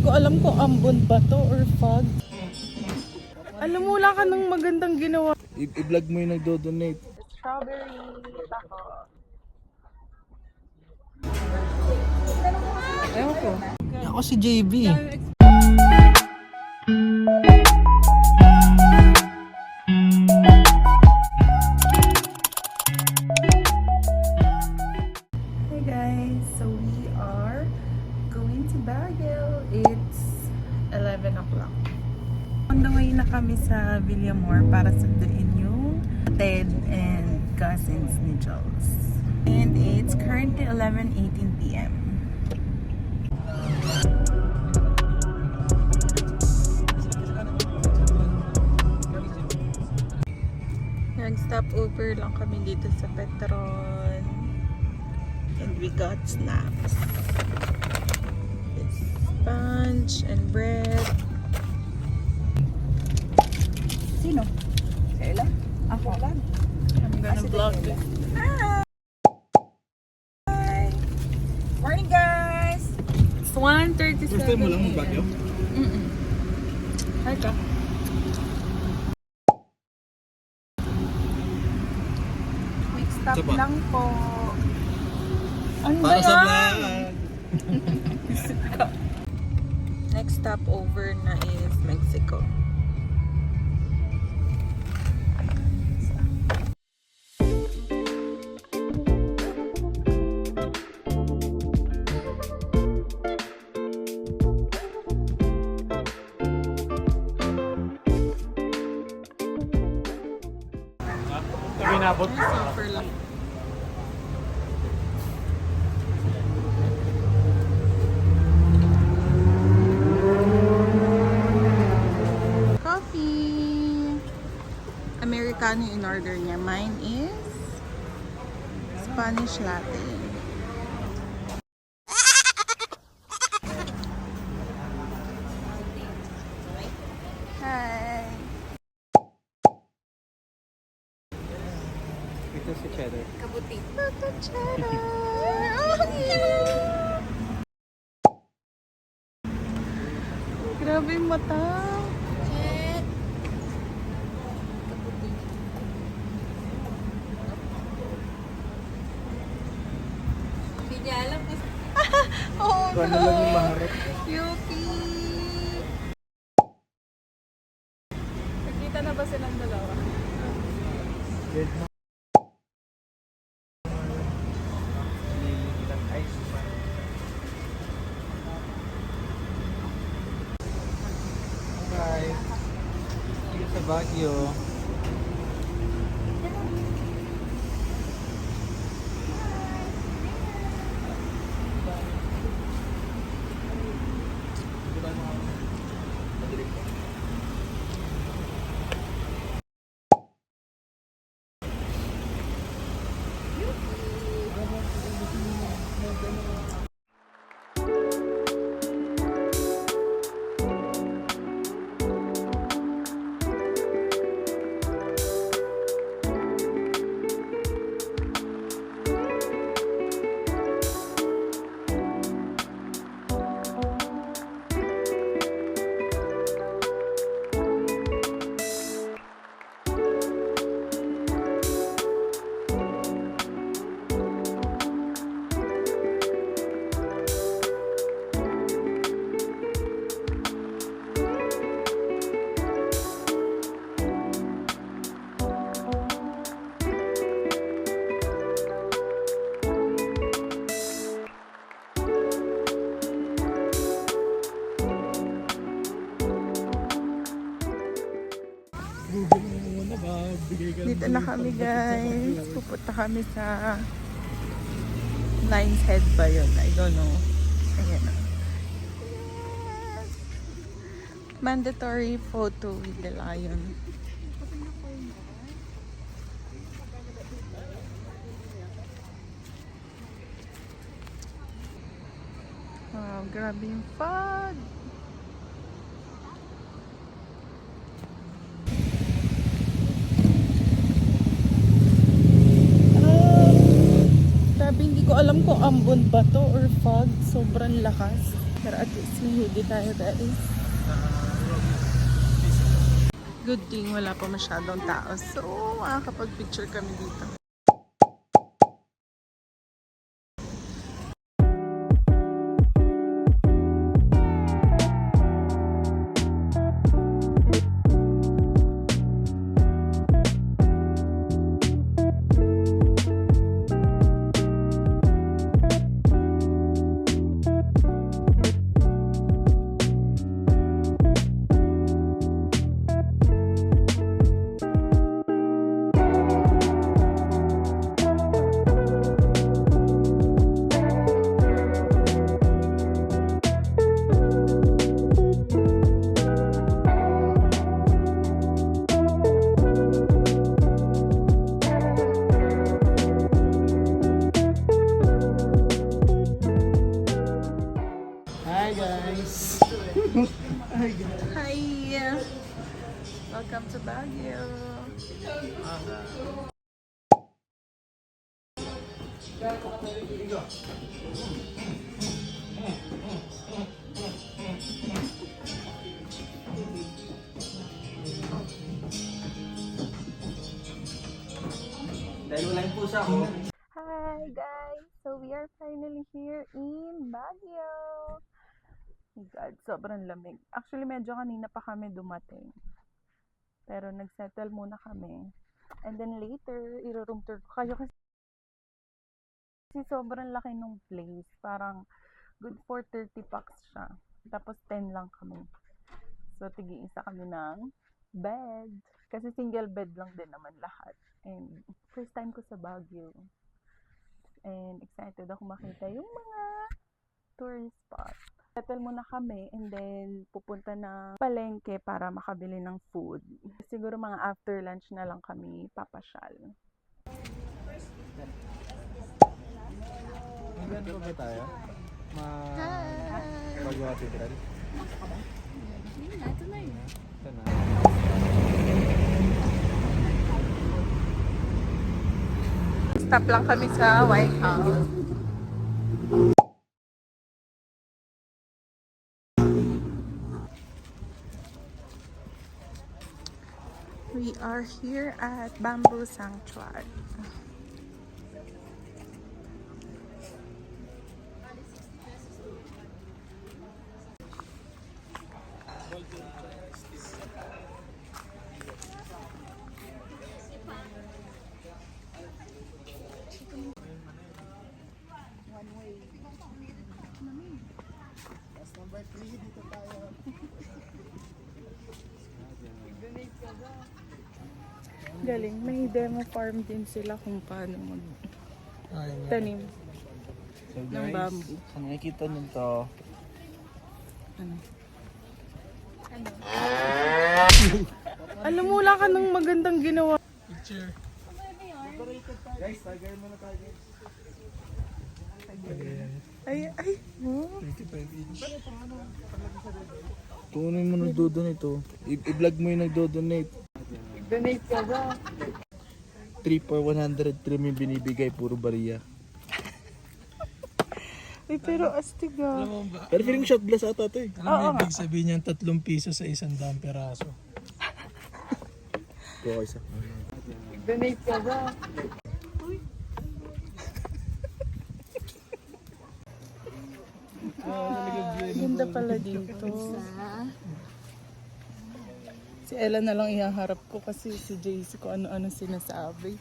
ko alam kung ambon ba to or fog. Alam mo, wala ka ng magandang ginawa. I-vlog mo yung nagdo-donate. Strawberry taco. Ewan ko. Ako si JB. Hey guys, so we are going to Baguio. It's 11 o'clock. On the way na kami sa Villamor para sunduin yung Ted and cousins ni Jules. And it's currently 11:18 p.m. Nag-stop over lang kami dito sa Petron. And we got snacks. It's sponge and bread. Sino? Kaila? Ako lang. I'm gonna vlog this. Hi! Morning guys! It's 1:37. First time mo lang mag-Baguio? Hi ka. Quick stop Ito ba? lang po. Ano ba Para sa yan? vlog! Next stop over na is Mexico. Sabi nabot. Super lang. Coffee. Americano in order niya. Mine is Spanish latte. Hi. Ito si Cheddar. Grabe yung mata. Hindi niya alam kasi Oh Kung ano no. lang yung maharap. Yuki. Nakita na ba silang dalawa? Dead na. Lilitan ice pa. Guys, dito sa Baguio. Dito na kami guys. Pupunta kami sa Lion's Head ba yun? I don't know. Ayan na. Yes! Mandatory photo with the lion. Wow, grabe yung fog. Grabe, hindi ko alam kung ambon ba to or fog. Sobrang lakas. Pero at least May hoodie tayo guys. Good thing wala pa masyadong tao. So, makakapag-picture kami dito. Hi guys! Hi! Welcome to Baguio. Dahil wala yung pusa ko. Hi guys! So we are finally here in Baguio. Oh God, sobrang lamig. Actually, medyo kanina pa kami dumating. Pero nagsettle muna kami. And then later, iro-room tour ko kayo kasi sobrang laki nung place. Parang good for 30 packs siya. Tapos 10 lang kami. So, tig-iisa kami ng bed. Kasi single bed lang din naman lahat. And first time ko sa Baguio. And excited ako makita yung mga tourist spot. Settle muna kami and then pupunta na palengke para makabili ng food. Siguro mga after lunch na lang kami papasyal. Hanggang ba ba tayo? Baguio Cathedral? Ito na yun. Ito na. Stop lang kami sa White House. We are here at Bamboo Sanctuary. Galing, may demo farm din sila kung paano magtanim So ng bamboo. kung nakikita nyo to, Alam mo, wala ka ng magandang ginawa. picture. Guys, tiger muna tayo guys. Ay, ay. Oh. 25 inch. Kung ano yung nagdodonate to, i-vlog mo yung nagdodonate. Donate ka ba? 3 for 100 trim yung binibigay, puro bariya. Ay, pero astig ah. Pero feeling shot glass ata to eh. Alam mo ibig sabihin niyan 3 piso sa 100 peraso. Kuha ko isa. Donate ka ba? Ganda pala dito. Si Ella na lang ihaharap ko kasi si JC ko ano-ano sinasabi.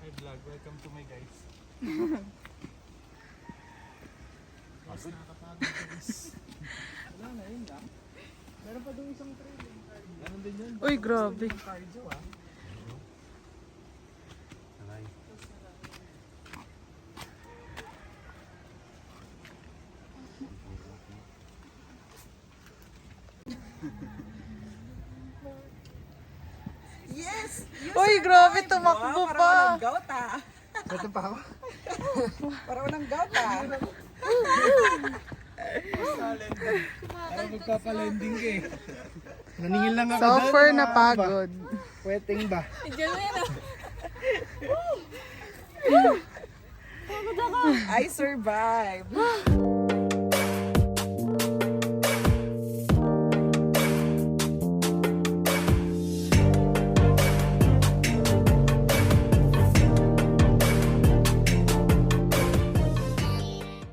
Hi vlog, welcome to my guys. Wala na yun lang. Meron pa doon isang trailing. Ganun din yun. Uy, grabe. Cardio ah. Uy, grabe, tumakbo Para pa. walang gout ah. Ito pa ako. Para walang gout ah. Parang magpapalending ka eh. Naningil lang ako So doon, far, mga napagod. ba? Pweteng ba? I survived.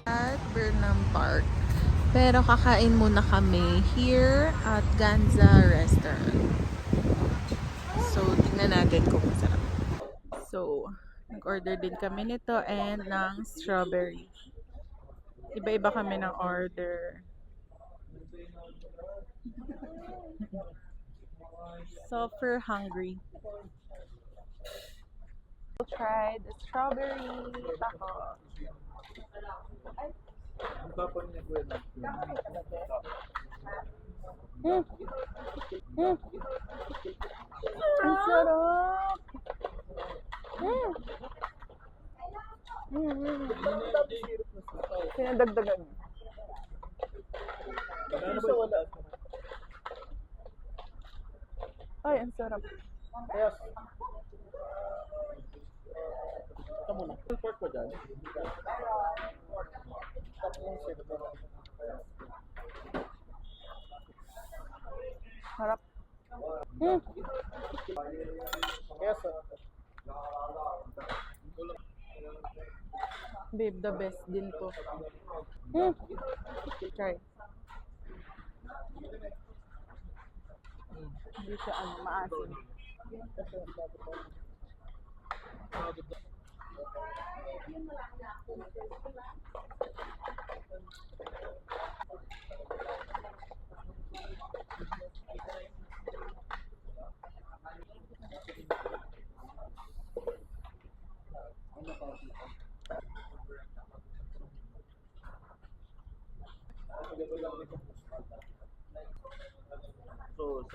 At Burnham Park. Pero kakain muna kami here at Ganza Restaurant. So, tingnan natin kung masarap. So, nag-order din kami nito and ng strawberry. Iba-iba kami ng order. Super hungry. We'll try the strawberry taco. Ang tapon niya ko yun. Ang sarap! Pinadagdagan. Ano ba wala? Ay, ang sarap. Yes. Ito muna. Full pork pa dyan? Sarap. Yes. Babe, the best din to. Try. Hindi siya maasim. So,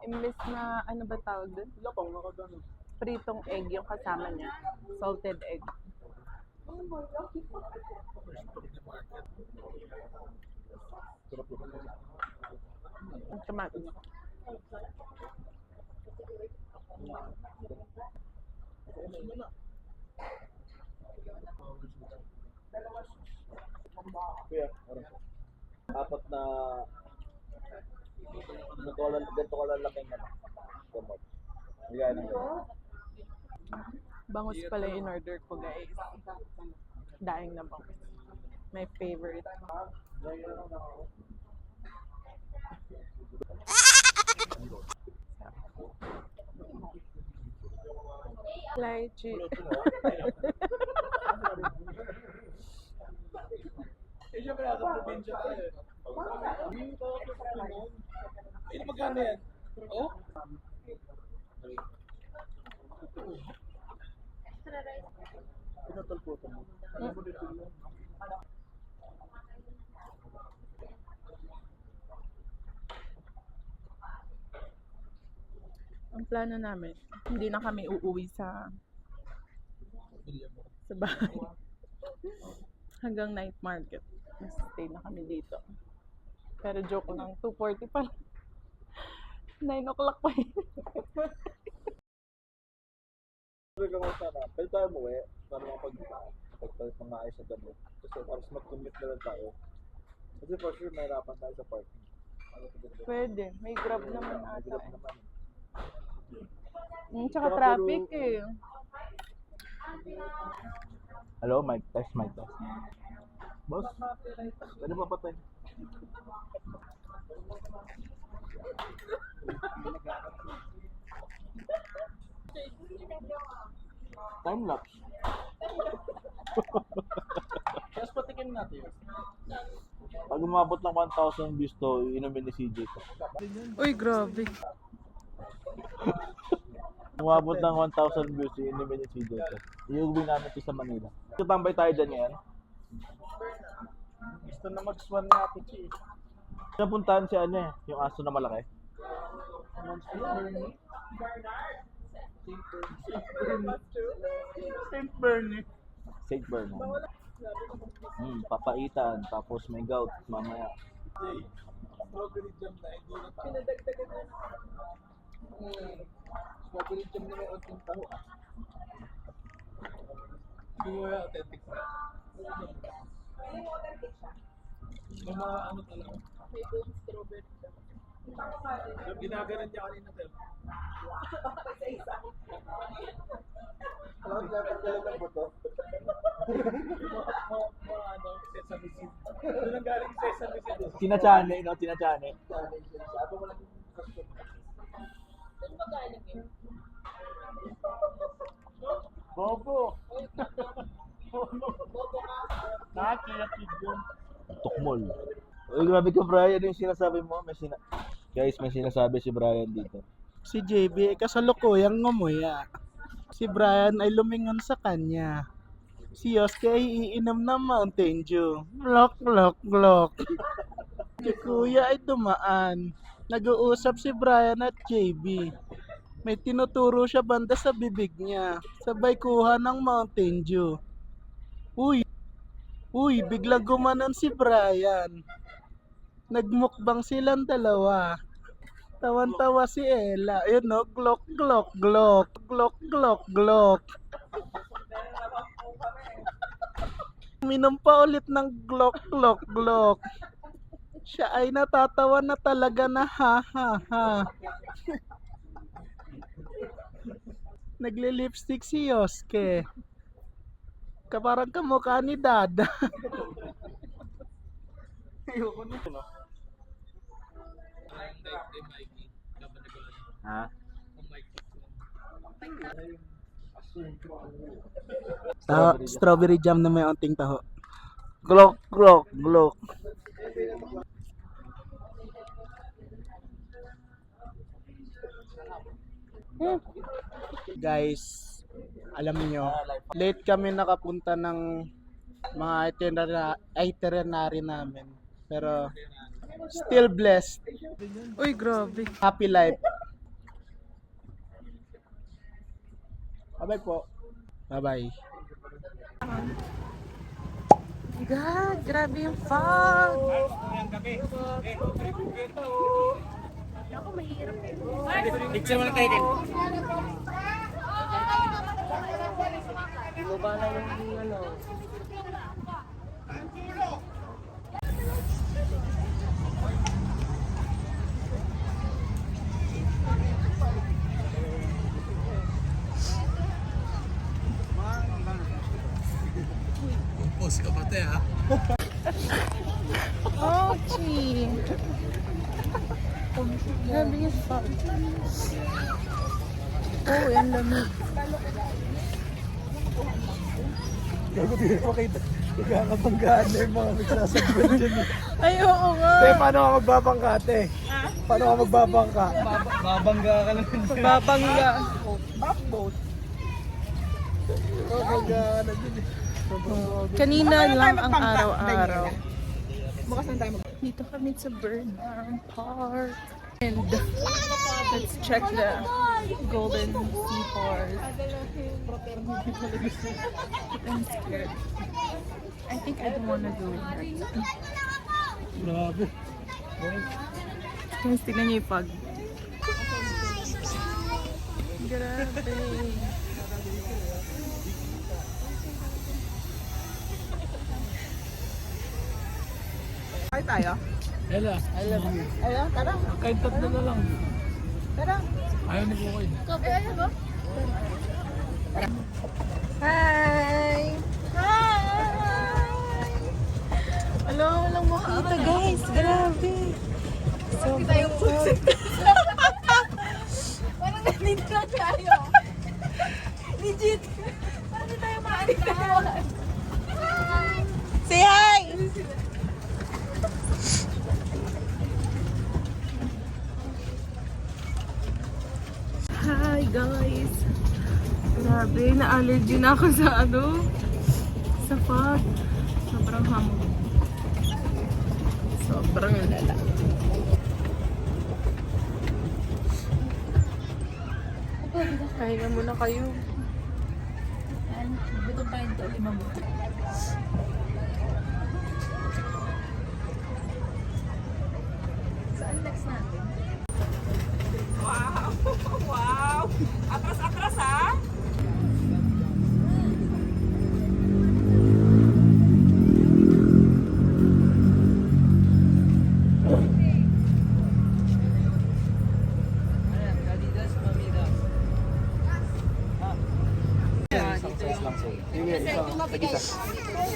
Imbes na, ano ba tawag dun? lapang ako doon. Pritong egg yung kasama niya. Salted egg. Ang tomato. Kuya, apat na ganito ka lang laking gamot. Bigay ng Bangus pala yung in-order ko, guys. Daing na bangus. My favorite. Lychee. Eh, syempre, nasa probinsya tayo. Ito magkano yan? Oh? Pinatulputan mo. Ang plano namin, hindi na kami uuwi sa bahay. Hanggang night market. Stay na kami dito. Pero joke lang, 2:40 pa lang. 9 o'clock pa yun. Sabi ko sana, pwede tayo umuwi para makapagpalit ng maayos na dami. Kasi para mag-commute na lang tayo. Kasi for sure, mahirapan tayo sa parking. Pwede, may grab naman May ata. grab naman. Tsaka traffic eh. Hello, mic test, mic test. Boss, pwede ba patay? Time lapse. Tapos patikin natin yun. Pag umabot ng 1,000 views to, inumin ni CJ to. Uy, grabe. Umabot ng 1,000 views, inumin ni CJ to. Iuwi namin ito sa Manila. Tutambay tayo dyan ngayon. Gusto na mag-swan natin, Chi. Napuntahan si ano eh, yung aso na malaki. St. Bernie. St. Bernard. Papaitan, tapos may gout mamaya. Strawberry jam na hindi na tayo. Strawberry jam na may unting taho. Hindi mo yung authentic na. May mga ano talaga. Yung ginaganan niya kanina tayo. Alam niya, pagkalan ng buto. Mga ano, sesame seed. Doon ang galing sesame seed. Tinachane, no? Tinachane. Ako mo lang yung custom. Bobo! Nakakiyakid yun. Tukmol. Uy, grabe ka, Brian. Yung sinasabi mo, guys, may sinasabi si Brian dito. Si JB ay kasalukuyang ngumuya. Si Brian ay lumingon sa kanya. Si Yosuke ay iinom ng Mountain Dew. Glok, glok, glok. Si Kuya ay dumaan. Nag-uusap si Brian at JB. May tinuturo siya banda sa bibig niya. Sabay kuha ng Mountain Dew. Uy, biglang gumanon si Brian. Nagmukbang silang dalawa. Tawan-tawa si Ella. Ayun no, glok, glok, glok. Glok, glok, glok. Minom pa ulit ng glok, glok, glok. Siya ay natatawa na talaga na ha, ha, ha. Nagli-lipstick si Yosuke. Kaparang kamukha ni Dada. Ayoko na. Ha? Strawberry jam na may onting taho. Glok, glok, glok. Guys, alam niyo, late kami nakapunta ng mga itinerary namin. Pero still blessed. Uy, grabe. Happy life. Bye-bye po. Bye-bye. God, grabe yung fog. Post ka pati ha. Oh, gee. Grabe yung fog. Oh, yan lamig. Gago din mo kita. Nagkakabanggaan na yung mga nagsasagwan dyan. Ay, oo nga. Te, paano ka magbabangka, te? Paano ka magbabangka? Babangga ka lang. Babangga. Backboat. Babangga ka na dyan. Kanina lang ang araw-araw. Bukas na tayo Dito kami sa Burnham Park. And let's check the Golden Seahorse. I'm scared. I think I don't want to go in there. Grabe. Guys, tignan niyo yung fog. Grabe. Ay tayo. Ella. Ayun, tara. Kahit tatlo na lang. Tara. Ayaw ni Bukoy. Hi! Hi! Alam, walang makita guys. Grabe. Sobrang fog. Parang nandito lang tayo. Legit. Parang hindi tayo makakita. Say hi! Hi guys! Grabe, na-allergy na ako sa sa fog. Sobrang hamog. Sobrang lala. Pahinga muna kayo. Gutom tayo dito, 5 mo. Saan next natin? Wow! Atras-atras ha!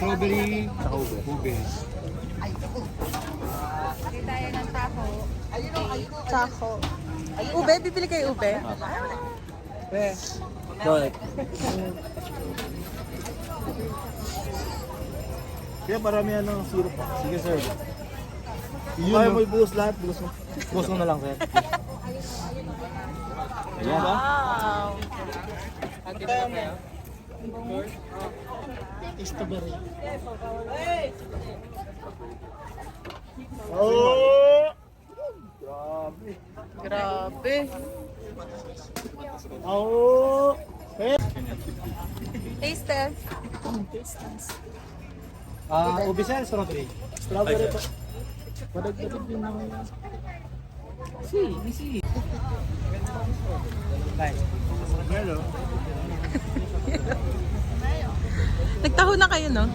Strawberry, saka ube. Bili tayo ng taho. Taco. Ube? Bibili kayo ube? Correct. Kaya marami yan ng syrup pa. Sige sir. Kaya mo ibuhos lahat, buhos mo na lang sir. Ayan ba? Wow! Strawberry. Oh! Grabe. Grabe. Oh! Hey, Steph. Ubi sir, strawberry. Strawberry po. Padag-padag din naman yan. Hello. Nagtaho na kayo, no?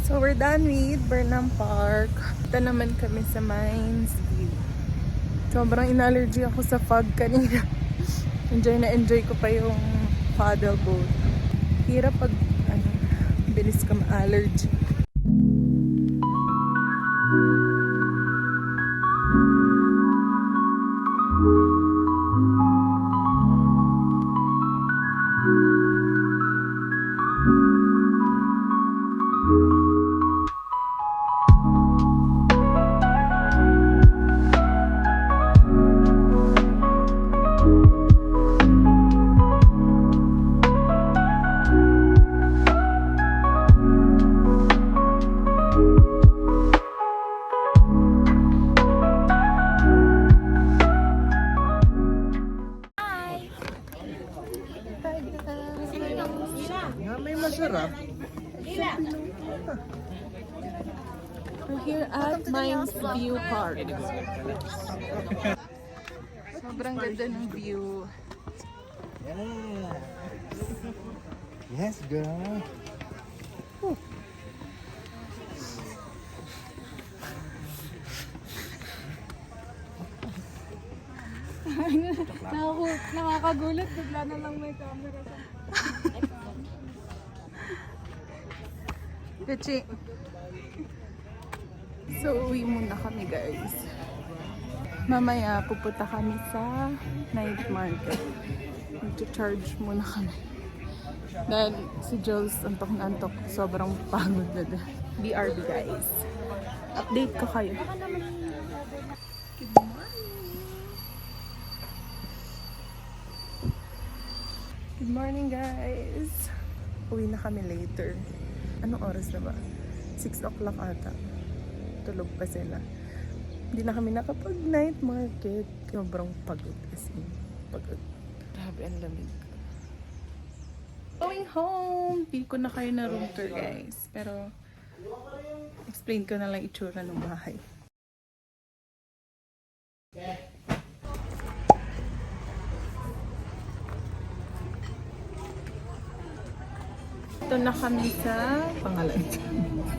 So, we're done with Burnham Park. Ito naman kami sa Mines View. Sobrang in-allergy ako sa fog kanina. Enjoy ko pa yung paddle boat. Hirap pag, bilis ka ma-allergy. May masarap. We're here at Mines View Park. Sobrang ganda ng view. Yes, girl. Nakakagulat, bigla na lang may camera sa... Gucci. So, uwi muna kami, guys. Mamaya, pupunta kami sa night market. Mag-charge muna kami. Dahil si Jules, antok na antok. Sobrang pagod na din. BRB, guys. Update ko kayo. Good morning! Good morning, guys! Uwi na kami later. Anong oras na ba? 6 o'clock ata. Tulog pa sila. Hindi na kami nakapag-night market. Sobrang pagod kasi. Pagod. Grabe, ang lamig. Going home! Hindi ko na kayo na room tour, guys. Pero, explain ko na lang itsura ng bahay. Ito na kami sa pangalan.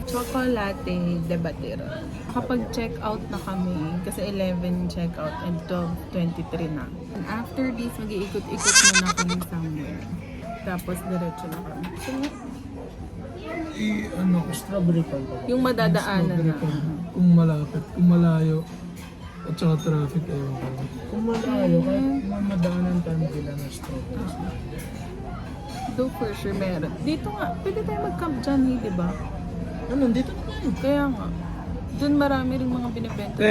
Chocolate de Batero. Kapag check out na kami, kasi 11 check out and 12:23 na. And after this, mag-iikot-ikot muna kami somewhere. Tapos diretso na kami. So, Strawberry pa. yung madadaanan na. Kung malapit, kung malayo, at saka traffic, ewan ko. Kung malayo, kahit madaanan tayo sila na strawberry. Do for sure meron. Dito nga, pwede tayo mag-camp dyan, di ba? Ano, dito na tayo. Kaya nga. Doon marami rin mga binibenta.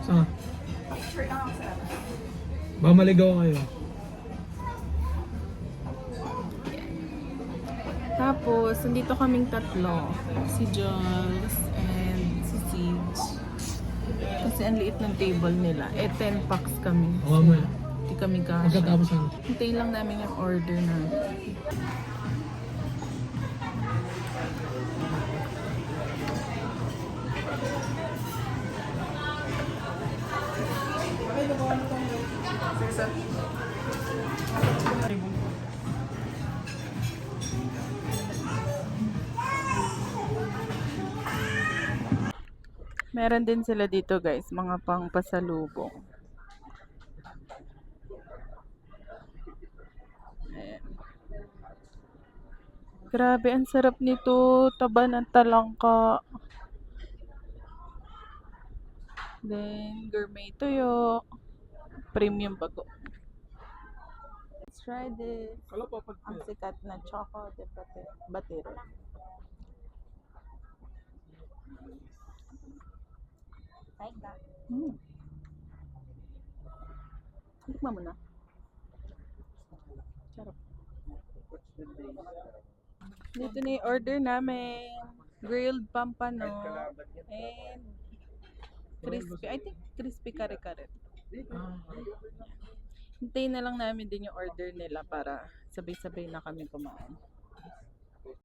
Saan? Baka maligaw kayo. Tapos, nandito kaming tatlo. Si Jules and si Siege. Kasi ang liit ng table nila. 10 packs kami. Oo, mo. Hindi kami kasha. Pagkatapos ano? Hintayin lang namin yung order na. Meron din sila dito guys, mga pang pasalubong. Ayan. Grabe, ang sarap nito. Taba ng talangka. Then, gourmet tuyo. Premium bago. Let's try this. Ang sikat na choco de batero. Like that. Tikman mo na. Sarap. Dito na yung order namin. Grilled pampano. And crispy. I think crispy kare-kare. Hintayin na lang namin din yung order nila para sabay-sabay na kami kumain.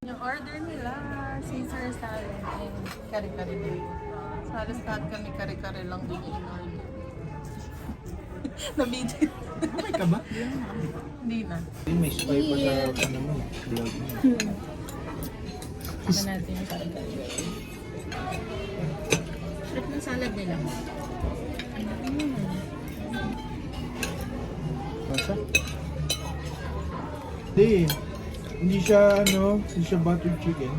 Yung order nila, Caesar salad and kare-kare din. So, halos lahat kami kare-kare lang din yung in-order. Nabidyo. Okay ka ba? Hindi na. May spy pa sa ano mo, vlog mo. Tignan natin yung kare-kare. Sarap ng salad nila. Basta? Hindi siya buttered chicken.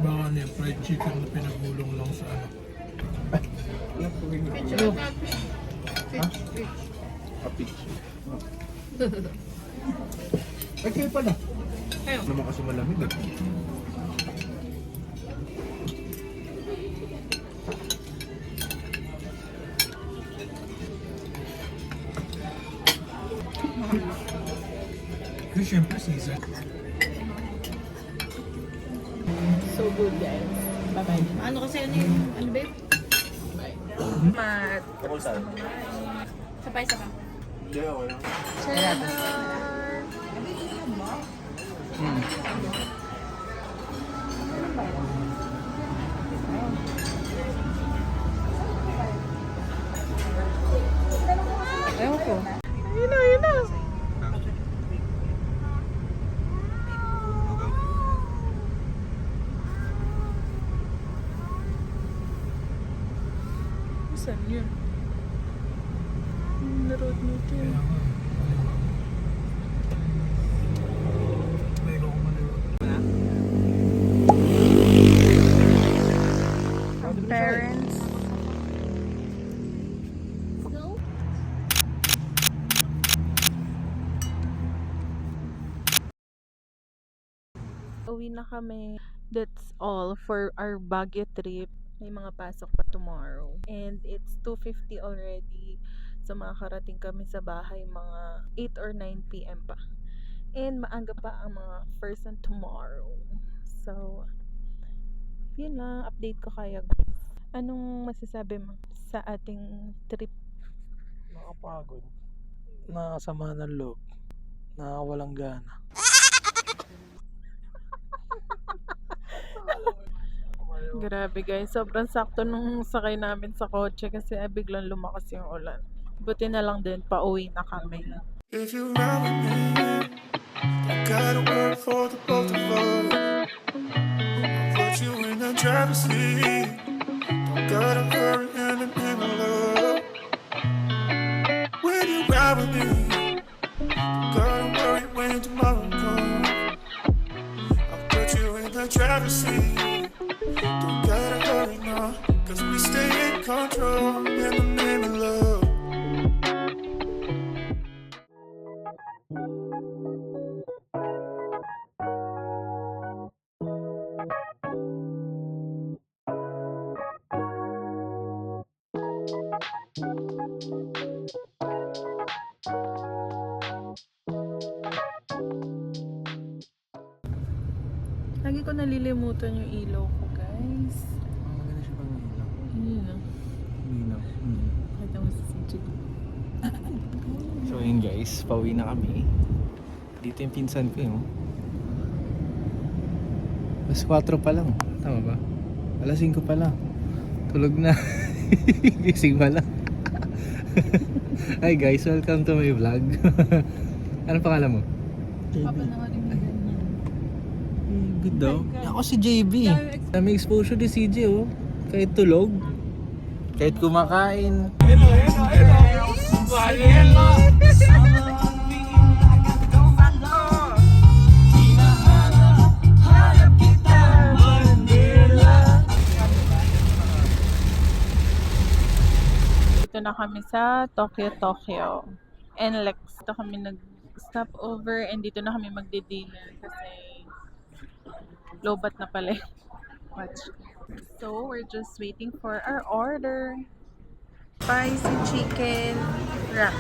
Baka niya fried chicken na pinagulong lang sa ano. Kapit. Ay, kayo pala. Naman kasi malamig. Kasi syempre season. So good guys. Bye-bye. Ano kasi ano ba yun? Mat. Ako saan? Sabay sa ka. Hindi, ako lang. Ewan ko. Ayun na, ayun na. Saan yun? Naroon nito. Parents. Uwi na kami. That's all for our Baguio trip. May mga pasok pa tomorrow. And it's 2:50 already. So makakarating kami sa bahay mga 8 or 9 p.m. pa. And maaga pa ang mga person tomorrow. So, yun lang. Update ko kayo guys. Anong masasabi mo sa ating trip? Nakapagod. Nakasama ng loob. Nakakawalang gana. Grabe guys, sobrang sakto nung sakay namin sa kotse kasi biglang lumakas yung ulan. Buti na lang din, pauwi na kami. If you ride with me, I got a word for the both of us. I'll put you in the driver's seat. Don't gotta hurry and in love. When you ride with me, don't gotta worry when tomorrow comes. I'll put you in the driver's seat. Don't gotta hurry now, 'cause we stay in control in the name of love. Lagi ko nalilimutan yung ilaw ko guys. Maganda siya pang ilaw. guys, pauwi na kami. Dito yung pinsan ko yun. Alas 4 pa lang. Tama ba? Alas 5 pa lang. Tulog na. Gising pa lang. Hi guys, welcome to my vlog. Anong pangalan mo? Papanoorin mo ganyan. Good daw. Ako si JB. May exposure ni CJ oh. Kahit tulog. Kahit kumakain. Dito na kami sa Tokyo. NLEX. Dito kami nag-stop over and dito na kami magdi-dinner kasi lobat na pala yung watch. So, we're just waiting for our order. Spicy chicken wrap.